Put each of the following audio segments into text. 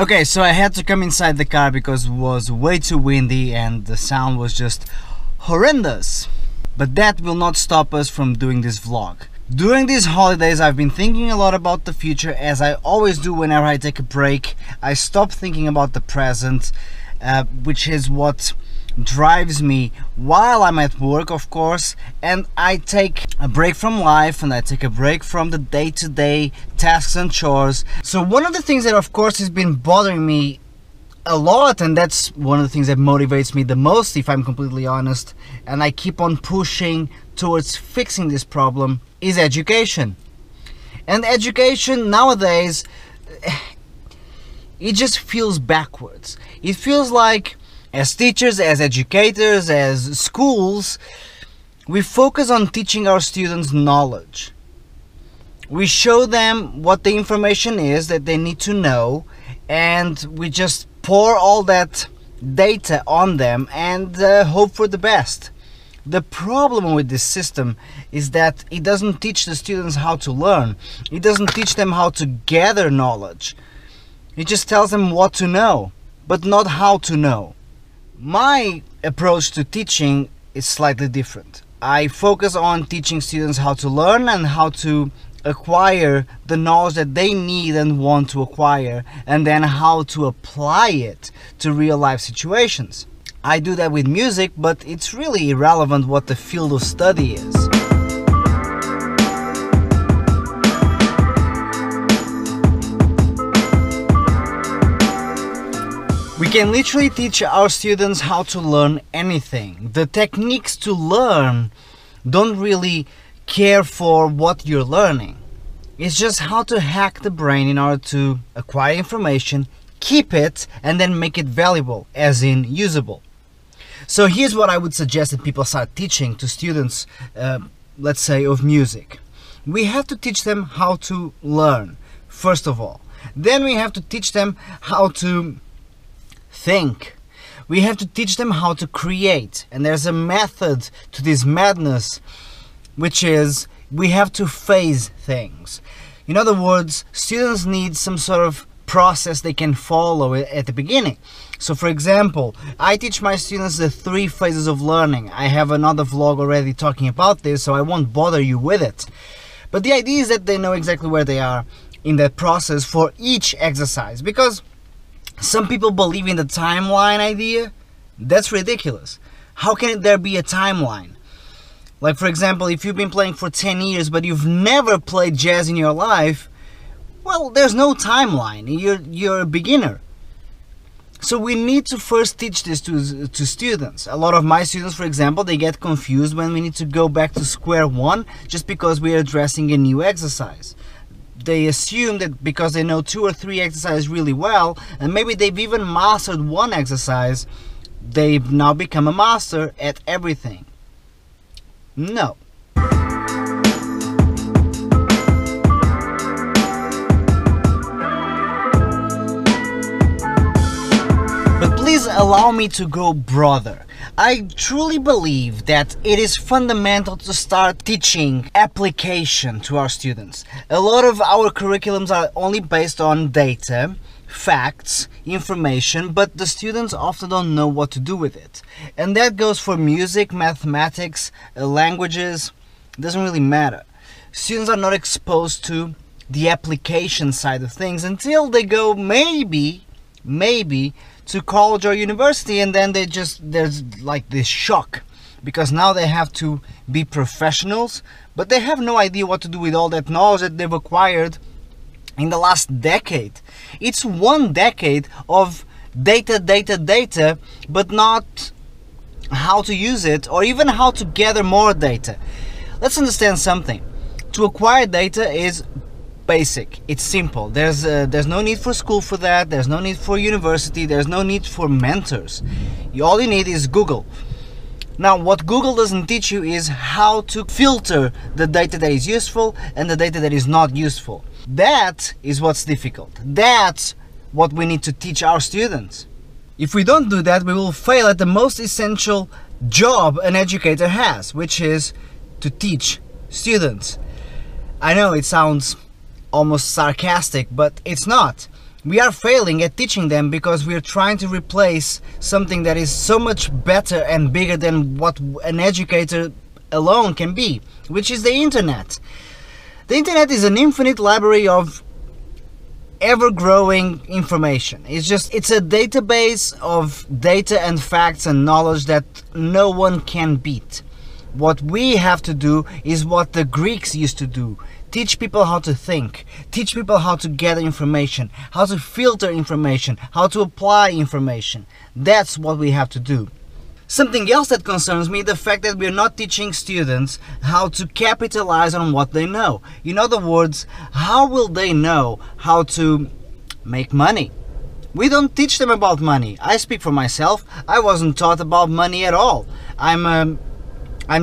Okay, so I had to come inside the car because it was way too windy and the sound was just horrendous. But that will not stop us from doing this vlog. During these holidays I've been thinking a lot about the future, as I always do whenever I take a break. I stop thinking about the present, which is what drives me while I'm at work, of course, and I take a break from life and I take a break from the day-to-day tasks and chores. So one of the things that of course has been bothering me a lot, and that's one of the things that motivates me the most, if I'm completely honest, and I keep on pushing towards fixing this problem, is education. And education nowadays, it just feels backwards. It feels like as teachers, as educators, as schools, we focus on teaching our students knowledge. We show them what the information is that they need to know, and we just pour all that data on them and hope for the best. The problem with this system is that it doesn't teach the students how to learn. It doesn't teach them how to gather knowledge. It just tells them what to know, but not how to know. My approach to teaching is slightly different. I focus on teaching students how to learn and how to acquire the knowledge that they need and want to acquire, and then how to apply it to real life situations. I do that with music, but it's really irrelevant what the field of study is. We can literally teach our students how to learn anything. The techniques to learn don't really care for what you're learning. It's just how to hack the brain in order to acquire information, keep it, and then make it valuable, as in usable. So here's what I would suggest that people start teaching to students, let's say, of music. We have to teach them how to learn, first of all. Then we have to teach them how to think. We have to teach them how to create. And there's a method to this madness, which is we have to phase things. In other words, students need some sort of process they can follow at the beginning. So for example, I teach my students the 3 phases of learning. I have another vlog already talking about this, so I won't bother you with it. But the idea is that they know exactly where they are in that process for each exercise, because some people believe in the timeline idea. That's ridiculous. How can there be a timeline? Like, for example, if you've been playing for 10 years but you've never played jazz in your life, well, there's no timeline. You're a beginner. So we need to first teach this to students. A lot of my students, for example, they get confused when we need to go back to square one just because we are addressing a new exercise. They assume that because they know 2 or 3 exercises really well, and maybe they've even mastered one exercise, they've now become a master at everything. No. But please allow me to go broader. I truly believe that it is fundamental to start teaching application to our students. A lot of our curriculums are only based on data, facts, information, but the students often don't know what to do with it. And that goes for music, mathematics, languages. It doesn't really matter. Students are not exposed to the application side of things until they go maybe to college or university, and then there's like this shock, because now they have to be professionals, but they have no idea what to do with all that knowledge that they've acquired in the last decade. It's 1 decade of data, but not how to use it or even how to gather more data. Let's understand something. To acquire data is basic. It's simple. There's no need for school for that. There's no need for university. There's no need for mentors. All you need is Google. Now, what Google doesn't teach you is how to filter the data that is useful and the data that is not useful. That is what's difficult. That's what we need to teach our students. If we don't do that, we will fail at the most essential job an educator has, which is to teach students. I know it sounds almost sarcastic, but it's not. We are failing at teaching them because we are trying to replace something that is so much better and bigger than what an educator alone can be, which is the internet. The internet is an infinite library of ever-growing information. It's a database of data and facts and knowledge that no one can beat. What we have to do is what the Greeks used to do. Teach people how to think, teach people how to gather information, how to filter information, how to apply information. That's what we have to do. Something else that concerns me, the fact that we're not teaching students how to capitalize on what they know. In other words, how will they know how to make money? We don't teach them about money. I speak for myself. I wasn't taught about money at all. I'm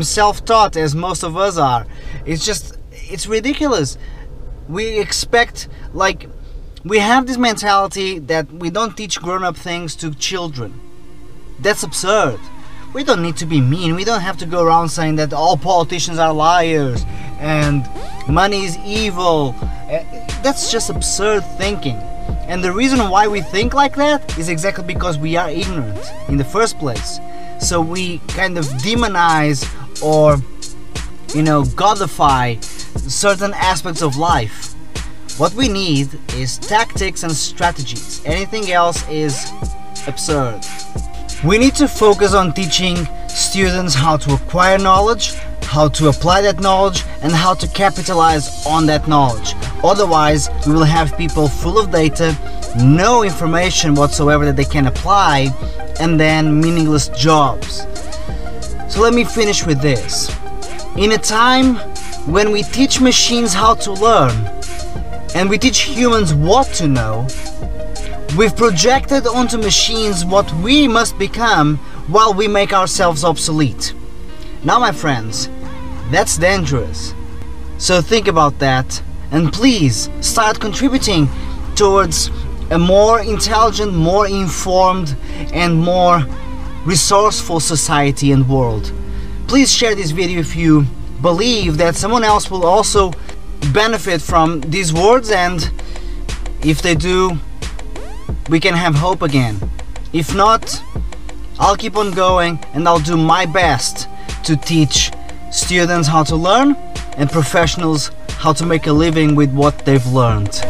self-taught, as most of us are. It's ridiculous. We expect, we have this mentality that we don't teach grown-up things to children. That's absurd. We don't need to be mean. We don't have to go around saying that all politicians are liars and money is evil. That's just absurd thinking. And the reason why we think like that is exactly because we are ignorant in the first place. So we kind of demonize or, godify certain aspects of life. What we need is tactics and strategies. Anything else is absurd. We need to focus on teaching students how to acquire knowledge, how to apply that knowledge, and how to capitalize on that knowledge. Otherwise, we will have people full of data, no information whatsoever that they can apply, and then meaningless jobs. So let me finish with this. In a time when we teach machines how to learn, and we teach humans what to know, we've projected onto machines what we must become while we make ourselves obsolete. Now, my friends, that's dangerous. So think about that, and please start contributing towards a more intelligent, more informed, and more resourceful society and world. Please share this video if you believe that someone else will also benefit from these words, and if they do, we can have hope again. If not, I'll keep on going and I'll do my best to teach students how to learn and professionals how to make a living with what they've learned.